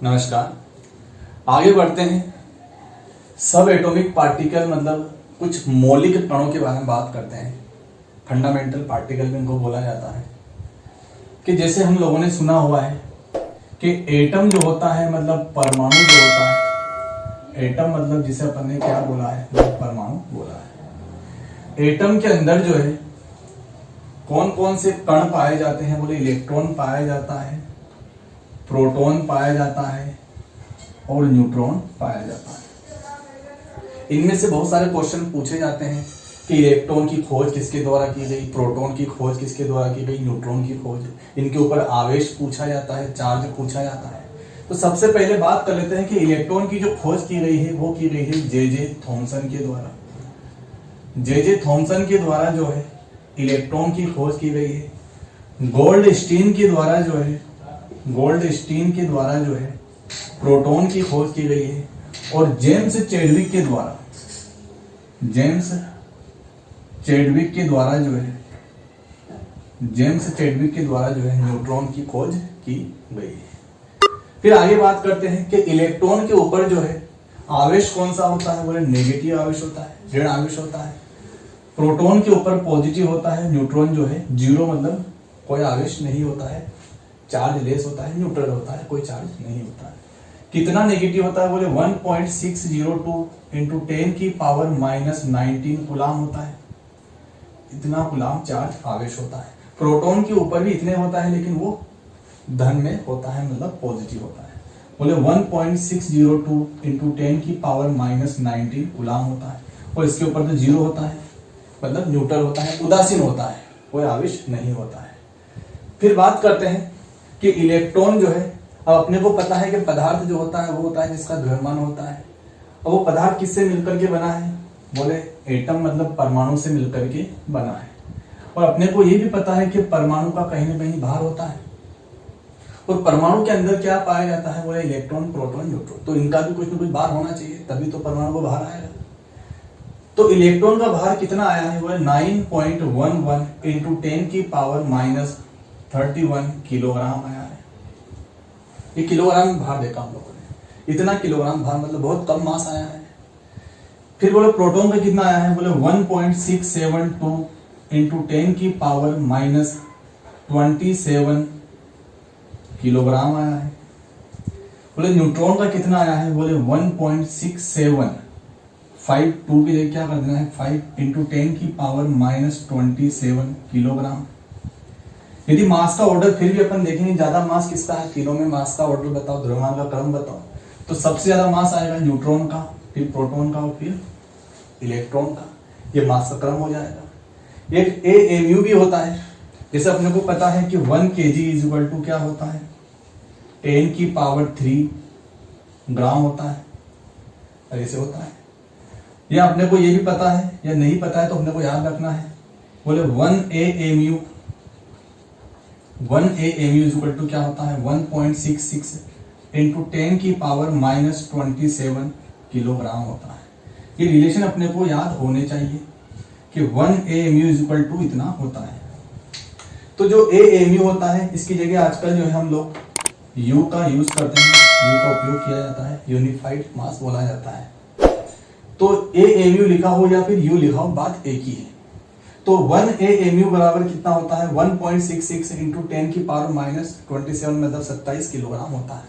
नमस्कार। आगे बढ़ते हैं। सब एटॉमिक पार्टिकल मतलब कुछ मौलिक कणों के बारे में बात करते हैं। फंडामेंटल पार्टिकल भी इनको बोला जाता है। कि जैसे हम लोगों ने सुना हुआ है कि एटम जो होता है मतलब परमाणु जो होता है, एटम मतलब जिसे अपन ने क्या बोला है, परमाणु बोला है। एटम के अंदर जो है कौन कौन से कण पाए जाते हैं, बोले इलेक्ट्रॉन पाया जाता है, प्रोटॉन पाया जाता है और न्यूट्रॉन पाया जाता है। इनमें से बहुत सारे क्वेश्चन पूछे जाते हैं कि इलेक्ट्रॉन की खोज किसके द्वारा की गई, प्रोटॉन की खोज किसके द्वारा की गई, न्यूट्रॉन की खोज, इनके ऊपर आवेश पूछा जाता है, चार्ज पूछा जाता है। तो सबसे पहले बात कर लेते हैं कि इलेक्ट्रॉन की जो खोज की गई है वो की गई है जे थॉमसन के द्वारा। जे थॉमसन के द्वारा जो है इलेक्ट्रॉन की खोज की गई है। गोल्डस्टीन के द्वारा जो है प्रोटॉन की खोज की गई है। और जेम्स चैडविक के द्वारा जो है न्यूट्रॉन की खोज की गई है। फिर आगे बात करते हैं कि इलेक्ट्रॉन के ऊपर जो है आवेश कौन सा होता है, बोले नेगेटिव आवेश होता है, ऋण आवेश होता है। प्रोटॉन के ऊपर पॉजिटिव होता है, न्यूट्रॉन जो है जीरो मतलब कोई आवेश नहीं होता है, चार्ज लेस होता है, न्यूट्रल होता है, कोई चार्ज नहीं होता है। कितना नेगेटिव होता है, बोले 1.602 इंटू 10 की पावर -19 कूलाम होता है। इतना कूलाम चार्ज आवेश होता है। प्रोटॉन के ऊपर भी इतने होता है लेकिन वो धन में होता है मतलब पॉजिटिव होता है। बोले 1.602 इंटू 10 की पावर -19 कूलाम होता है। और इसके ऊपर तो जीरो होता है मतलब न्यूट्रल होता है, उदासीन होता है, कोई आवेश नहीं होता है। फिर बात करते हैं कि इलेक्ट्रॉन जो है, अब अपने को पता है कि पदार्थ जो होता है वो होता है जिसका द्रव्यमान होता है। और वो पदार्थ किससे मिलकर के बना है, बोले एटम मतलब परमाणु से मिलकर के बना है। और अपने को ये भी पता है कि परमाणु का कहीं ना कहीं भार होता है। और परमाणु के अंदर क्या पाया जाता है, बोले इलेक्ट्रॉन, प्रोटॉन, न्यूट्रॉन। तो इनका भी कुछ ना कुछ भार होना चाहिए, तभी तो परमाणु को भार आएगा। तो इलेक्ट्रॉन का भार कितना आया है, बोले 9.11 इंटू 10 की पावर -31 किलोग्राम आया है। ये किलोग्राम में भार देखा हम लोगों ने, इतना किलोग्राम भार मतलब बहुत कम मास आया है। फिर बोले प्रोटॉन का कितना आया है, बोले 1.672 इंटू 10 की पावर -27 किलोग्राम आया है। बोले न्यूट्रॉन का कितना आया है, बोले 1.6752 के लिए क्या कर देना है 5 इंटू 10 की पावर -27 किलोग्राम। यदि मास का ऑर्डर फिर भी अपन देखेंगे ज्यादा मास किसका है, तीनों में मास का ऑर्डर बताओ, द्रव्यमान का क्रम बताओ, तो सबसे ज्यादा मास आएगा न्यूट्रॉन का, फिर प्रोटॉन का और फिर इलेक्ट्रॉन का। ये मास का क्रम हो जाएगा। एक AMU भी होता है, जैसे अपने को पता है कि 1 kg इज इक्वल टू क्या होता है 10 की पावर 3 ग्राम होता है। ऐसे होता है। या अपने को ये भी पता है या नहीं पता है तो अपने को याद रखना है, बोले 1 AMU इज इक्वल टू क्या होता है 1.66 इंटू 10 की पावर -27 किलोग्राम होता है। ये रिलेशन अपने को याद होने चाहिए कि 1 AMU इज इक्वल टू इतना होता है। तो जो AMU होता है इसकी जगह आजकल जो है हम लोग U का यूज करते हैं, U का उपयोग किया जाता है, यूनिफाइड मास बोला जाता है। तो AMU लिखा हो या फिर U लिखा हो, बात एक ही है। तो 1 AMU बराबर कितना होता है 1.66 इंटू 10 की पावर -27 मतलब 27 किलोग्राम होता है।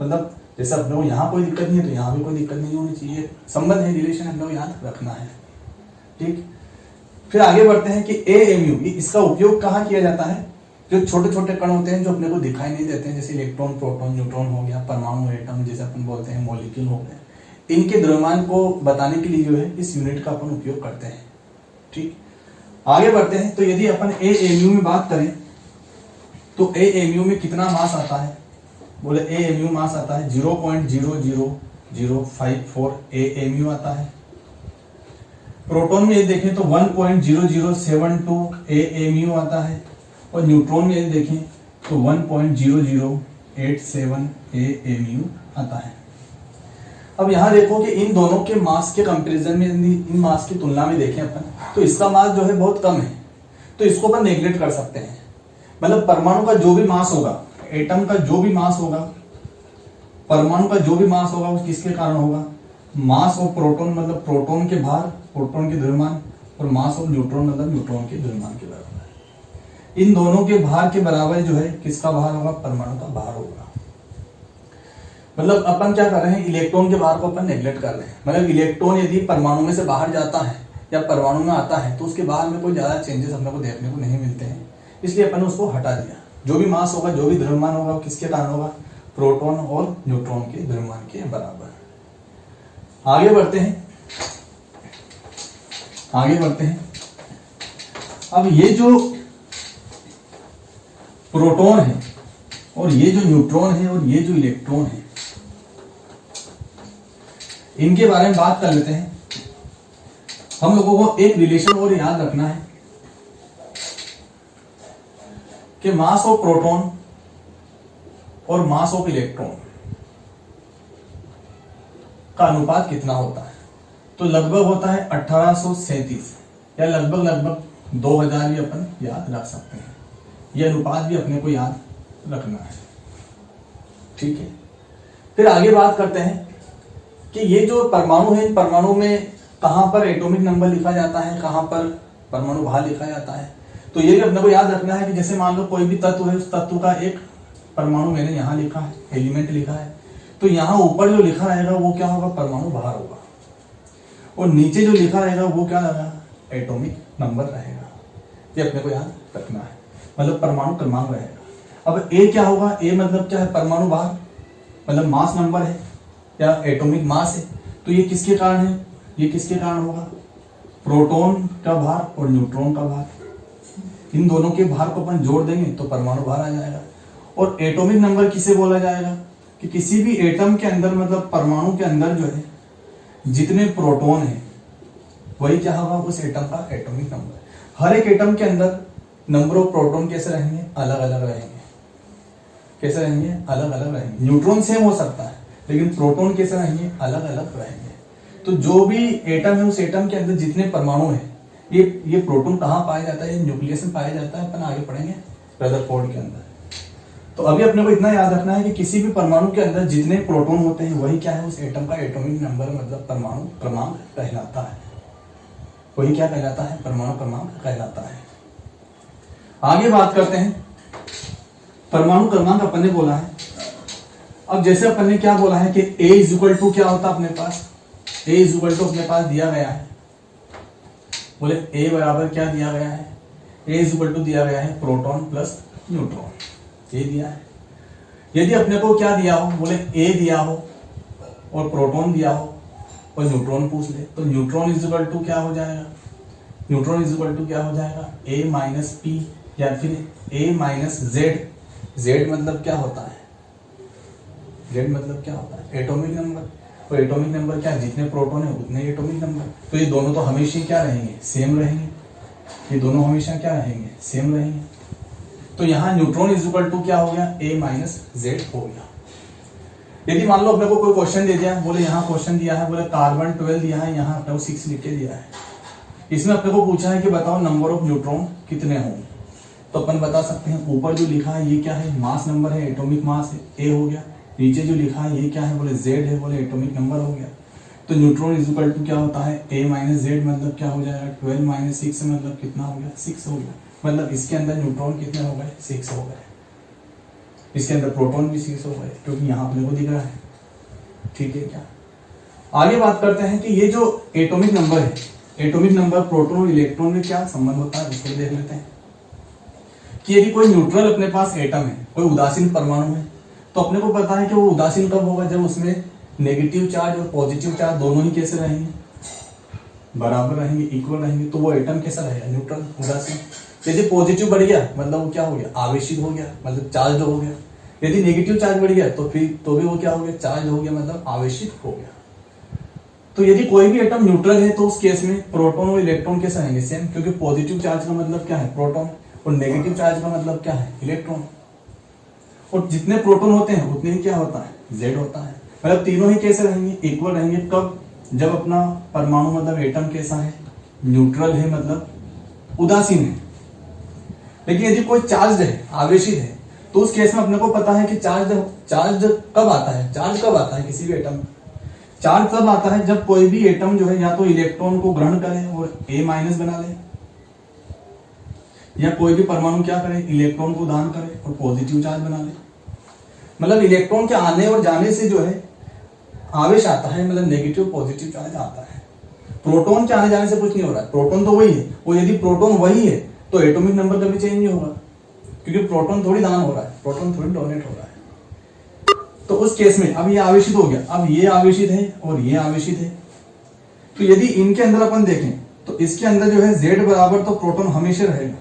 मतलब जैसे अपने को यहाँ कोई दिक्कत नहीं है तो यहाँ भी कोई दिक्कत नहीं होनी चाहिए। संबंध है, रिलेशन अपने को याद रखना है। ठीक, फिर आगे बढ़ते हैं कि AMU इसका उपयोग कहाँ किया जाता है, जो छोटे छोटे कण होते हैं जो अपने को दिखाई नहीं देते हैं, जैसे इलेक्ट्रॉन, प्रोटॉन, न्यूट्रॉन हो गया, परमाणु, एटम जैसे अपन बोलते हैं, मॉलिक्यूल हो गए, इनके द्रव्यमान को बताने के लिए जो है इस यूनिट का अपन उपयोग करते हैं। ठीक, आगे बढ़ते हैं। तो यदि अपन AMU में बात करें तो AMU में कितना मास आता है, बोले AMU मास आता है 0.00054 AMU आता है। प्रोटॉन में यदि देखें तो 1.0072 AMU आता है। और न्यूट्रॉन में यदि देखें तो 1.0087 AMU आता है। अब यहाँ देखो कि इन दोनों के मास के कंपैरिजन में, इन मास की तुलना में देखें अपन तो इसका मास जो है बहुत कम है, तो इसको अपन नेग्लेक्ट कर सकते हैं। मतलब परमाणु का जो भी मास होगा, एटम का जो भी मास होगा, परमाणु का जो भी मास होगा वो किसके कारण होगा, मास ऑफ प्रोटॉन मतलब प्रोटॉन के भार, प्रोटॉन के द्रव्यमान, और मास ऑफ न्यूट्रॉन मतलब न्यूट्रॉन के द्रव्यमान के बराबर है। इन दोनों के भार के बराबर जो है किसका भार होगा, परमाणु का भार होगा। मतलब अपन क्या कर रहे हैं, इलेक्ट्रॉन के भार को अपन नेग्लेक्ट कर रहे हैं। मतलब इलेक्ट्रॉन यदि परमाणु में से बाहर जाता है या परमाणु में आता है तो उसके बाहर में कोई ज्यादा चेंजेस हमने को देखने को नहीं मिलते हैं, इसलिए अपन उसको हटा दिया। जो भी मास होगा, जो भी द्रव्यमान होगा, किसके कारण होगा, प्रोटॉन और न्यूट्रॉन के द्रव्यमान के बराबर। आगे बढ़ते हैं, आगे बढ़ते हैं। अब ये जो प्रोटॉन है और ये जो न्यूट्रॉन है और ये जो इलेक्ट्रॉन है, इनके बारे में बात कर लेते हैं। हम लोगों को एक रिलेशन और याद रखना है कि मास ऑफ प्रोटॉन और मास ऑफ इलेक्ट्रॉन का अनुपात कितना होता है। तो लगभग होता है 1837 या लगभग 2000 भी अपन याद रख सकते हैं। यह अनुपात भी अपने को याद रखना है, ठीक है। फिर आगे बात करते हैं कि ये जो परमाणु है, इन परमाणु में कहां पर एटॉमिक नंबर लिखा जाता है, कहां पर परमाणु भार लिखा जाता है। तो ये भी अपने को याद रखना है कि जैसे मान लो कोई भी तत्व है, उस तत्व का एक परमाणु मैंने यहाँ लिखा है, एलिमेंट लिखा है, तो यहाँ ऊपर जो लिखा रहेगा वो क्या होगा, परमाणु भार होगा, और नीचे जो लिखा रहेगा वो क्या रहेगा, एटॉमिक नंबर रहेगा। ये अपने को याद रखना है, मतलब परमाणु क्रमांक रहेगा। अब ए क्या होगा, ए मतलब क्या है, परमाणु भार मतलब मास नंबर है या एटॉमिक मास है। तो ये किसके कारण है, ये किसके कारण होगा, प्रोटॉन का भार और न्यूट्रॉन का भार। इन दोनों के भार को अपन जोड़ देंगे तो परमाणु भार आ जाएगा। और एटॉमिक नंबर किसे बोला जाएगा, कि किसी भी एटम के अंदर मतलब परमाणु के अंदर जो है जितने प्रोटॉन है वही क्या होगा, उस एटम का एटॉमिक नंबर। हर एक एटम के अंदर नंबर ऑफ प्रोटॉन कैसे रहेंगे, अलग अलग रहेंगे। कैसे रहेंगे, अलग अलग रहेंगे। न्यूट्रॉन सेम हो सकता है लेकिन प्रोटॉन कैसे रहेंगे, अलग अलग रहेंगे। तो जो भी एटम है उस एटम के अंदर जितने परमाणु है, ये प्रोटॉन कहाँ पाया जाता है, न्यूक्लियस में पाया जाता है। अपन आगे पढ़ेंगे रदरफोर्ड के अंदर। तो अभी अपने को इतना याद रखना है कि किसी भी परमाणु के अंदर जितने प्रोटॉन होते हैं वही क्या है, उस एटम का एटॉमिक नंबर मतलब परमाणु क्रमांक कहलाता है। वही क्या कहलाता है, परमाणु क्रमांक कहलाता है। आगे बात करते हैं, परमाणु क्रमांक अपन ने बोला है। अब जैसे अपन ने क्या बोला है कि A इज इक्वल टू क्या होता है अपने पास, A इज इक्वल टू अपने पास दिया गया है, बोले A बराबर क्या दिया गया है, A इज इक्वल टू दिया गया है प्रोटॉन प्लस न्यूट्रॉन, ये दिया है। यदि अपने को क्या दिया हो, बोले A दिया हो और प्रोटॉन दिया हो और न्यूट्रॉन पूछ ले, तो न्यूट्रॉन इज इक्वल टू क्या हो जाएगा, न्यूट्रॉन इज इक्वल टू क्या हो जाएगा, A माइनस P या फिर A माइनस Z। Z मतलब क्या होता है, Z मतलब क्या होता है, एटॉमिक नंबर। और एटॉमिक नंबर क्या है, जितने प्रोटॉन है उतने एटॉमिक नंबर। तो ये दोनों तो हमेशा क्या रहेंगे, सेम रहेंगे। ये दोनों हमेशा क्या रहेंगे, सेम रहेंगे। तो यहाँ न्यूट्रॉन इज इक्वल टू क्या हो गया, A माइनस Z हो गया। यदि मान लो अपने को कोई क्वेश्चन दे दिया, बोले यहाँ क्वेश्चन दिया है, बोले कार्बन 12 दिया है, यहाँ अपने को 6 लिख के दिया है। इसमें अपने को पूछा है कि बताओ नंबर ऑफ न्यूट्रॉन कितने होंगे। तो अपन बता सकते हैं, ऊपर जो लिखा है ये क्या है, मास नंबर है, एटॉमिक मास है, A हो गया। नीचे जो लिखा है ये क्या है, बोले Z है, बोले एटॉमिक नंबर हो गया। तो न्यूट्रॉन इज इक्वल टू क्या होता है, A माइनस Z मतलब क्या हो जाएगा, 12 माइनस 6 मतलब कितना हो गया, 6 हो गया। मतलब इसके अंदर न्यूट्रॉन कितने हो गए, 6 हो गए। इसके अंदर प्रोटॉन भी 6 हो गए, क्योंकि यहाँ अपने को दिख रहा है, ठीक है क्या। आगे बात करते हैं कि ये जो एटॉमिक नंबर है, एटॉमिक नंबर प्रोटॉन और इलेक्ट्रॉन में क्या संबंध होता है उसको देख लेते हैं। कि यदि कोई न्यूट्रल अपने पास एटम है, कोई उदासीन परमाणु है, तो अपने को पता है कि वो उदासीन कब होगा, जब उसमें नेगेटिव चार्ज और पॉजिटिव चार्ज दोनों ही कैसे रहेंगे, बराबर रहेंगे, इक्वल रहेंगे। तो वो एटम कैसा रहेगा, न्यूट्रल, उदासीन। यदि पॉजिटिव बढ़ गया मतलब वो क्या हो गया, आवेशित हो गया, मतलब चार्ज हो गया। यदि नेगेटिव चार्ज बढ़ गया तो फिर तो भी वो क्या हो गया, चार्ज हो गया, मतलब आवेशित हो गया। तो यदि कोई भी एटम न्यूट्रल है तो उस केस में प्रोटॉन और इलेक्ट्रॉन कैसे रहेंगे, सेम, क्योंकि पॉजिटिव चार्ज का मतलब क्या है, प्रोटॉन, और नेगेटिव चार्ज का मतलब क्या है, इलेक्ट्रॉन। और जितने प्रोटॉन होते हैं उतने ही क्या होता है, Z होता है। मतलब तीनों ही कैसे रहेंगे, इक्वल रहेंगे। कब, जब अपना परमाणु मतलब एटम कैसा है, न्यूट्रल है, मतलब उदासीन है। लेकिन यदि कोई चार्ज है, आवेशित है, तो उस केस में अपने को पता है कि चार्ज कब आता है, चार्ज कब आता है किसी भी एटम में? चार्ज तब आता है जब कोई भी एटम जो है या तो इलेक्ट्रॉन को ग्रहण करे और A- बना ले, या कोई भी परमाणु क्या करे, इलेक्ट्रॉन को दान करे और पॉजिटिव चार्ज बना ले। मतलब इलेक्ट्रॉन के आने और जाने से जो है आवेश आता है, मतलब नेगेटिव पॉजिटिव चार्ज आता है। प्रोटॉन के आने जाने से कुछ नहीं हो रहा है, प्रोटॉन तो वही है, और यदि प्रोटॉन वही है तो एटॉमिक नंबर कभी चेंज नहीं होगा, क्योंकि प्रोटॉन थोड़ी दान हो रहा है, प्रोटॉन थोड़ी डोनेट हो रहा है। तो उस केस में अब ये आवेशित हो गया, अब ये आवेशित है और ये आवेशित है, तो यदि इनके अंदर अपन देखें तो इसके अंदर जो है Z बराबर तो प्रोटॉन हमेशा रहेगा,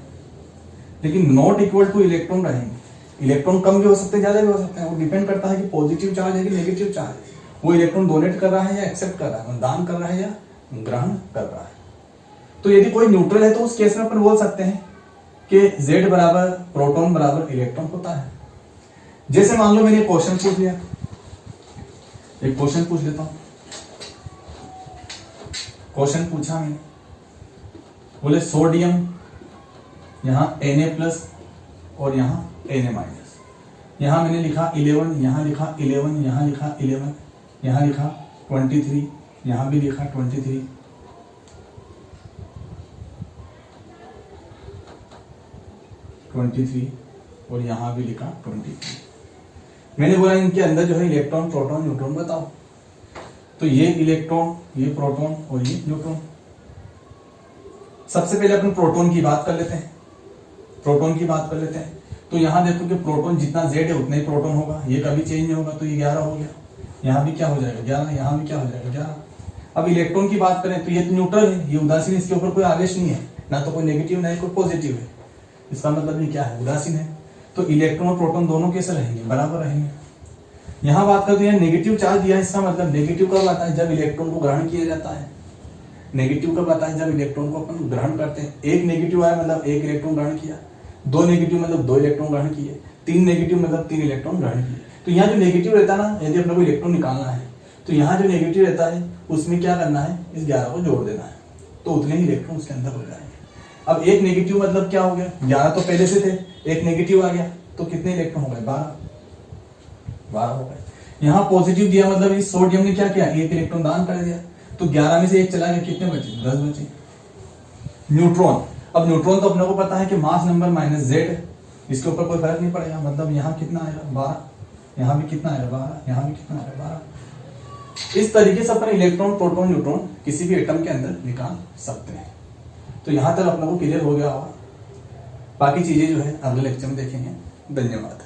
लेकिन नॉट इक्वल टू इलेक्ट्रॉन रहेंगे। इलेक्ट्रॉन कम भी हो सकते हैं, ज्यादा भी हो सकते हैं, वो डिपेंड करता है कि पॉजिटिव चार्ज है कि नेगेटिव चार्ज है, वो इलेक्ट्रॉन डोनेट कर रहा है या एक्सेप्ट कर रहा है, दान कर रहा है या ग्रहण कर रहा है। तो यदि कोई न्यूट्रल है तो उस केस में अपन बोल सकते हैं कि Z बराबर प्रोटॉन बराबर इलेक्ट्रॉन होता है। जैसे मान लो मैंने क्वेश्चन पूछ लिया, एक क्वेश्चन पूछ लेता हूं। क्वेश्चन पूछा मैंने, बोले सोडियम यहां Na+ और यहां Na-, यहां मैंने लिखा 11, यहां लिखा 11, यहां लिखा 11, यहां लिखा 23, यहां भी लिखा 23, और यहां भी लिखा 23। मैंने बोला इनके अंदर जो है इलेक्ट्रॉन, प्रोटॉन, न्यूट्रॉन बताओ। तो ये इलेक्ट्रॉन, ये प्रोटॉन और ये न्यूट्रॉन। सबसे पहले अपन प्रोटॉन की बात कर लेते हैं, प्रोटॉन की बात कर लेते हैं। तो यहां देखो कि प्रोटॉन जितना Z है उतना ही प्रोटॉन होगा, ये कभी चेंज नहीं होगा, तो ये 11 हो गया। यहां भी क्या हो जाएगा 11, यहां भी क्या हो जाएगा 11। अब इलेक्ट्रॉन की बात करें तो ये तो न्यूट्रल है, ये उदासीन, इसके ऊपर कोई आवेश नहीं है, ना तो कोई नेगेटिव ना ही कोई पॉजिटिव है, इसका मतलब ये क्या है, उदासीन है। तो इलेक्ट्रॉन और प्रोटॉन दोनों कैसे रहेंगे, बराबर रहेंगे। यहां बात करते हैं नेगेटिव चार्ज दिया है, इसका मतलब नेगेटिव कब आता है, जब इलेक्ट्रॉन को ग्रहण किया जाता है। नेगेटिव कब आता है, जब इलेक्ट्रॉन को अपन ग्रहण करते हैं। एक नेगेटिव आया मतलब एक इलेक्ट्रॉन ग्रहण किया, दो नेगेटिव मतलब दो इलेक्ट्रॉन ग्रहण किए, तीन नेगेटिव मतलब तीन इलेक्ट्रॉन ग्रहण किए। तो यहाँ जो नेगेटिव रहता है ना, यदि अपने को इलेक्ट्रॉन निकालना है तो यहाँ जो नेगेटिव रहता है उसमें क्या करना है, इस 11 को जोड़ देना है, तो उतने ही इलेक्ट्रॉन उसके अंदर हो जाएंगे। अब एक नेगेटिव मतलब क्या हो गया, 11 तो पहले से थे, एक नेगेटिव आ गया तो कितने इलेक्ट्रॉन हो गए, 12 हो गए। यहाँ पॉजिटिव दिया मतलब इस सोडियम ने क्या किया, एक इलेक्ट्रॉन दान कर दिया, तो 11 में से एक चला गया, कितने बचे, 10 बचे। न्यूट्रॉन, अब न्यूट्रॉन तो अपने को पता है कि मास नंबर माइनस Z, इसके ऊपर कोई फर्क नहीं पड़ेगा, मतलब यहाँ कितना आएगा 12, यहाँ भी कितना आएगा 12, यहाँ भी कितना आएगा 12। इस तरीके से अपन इलेक्ट्रॉन, प्रोटॉन, न्यूट्रॉन किसी भी एटम के अंदर निकाल सकते हैं। तो यहाँ तक अपने को क्लियर हो गया होगा, बाकी चीजें जो है अगले लेक्चर में देखेंगे। धन्यवाद।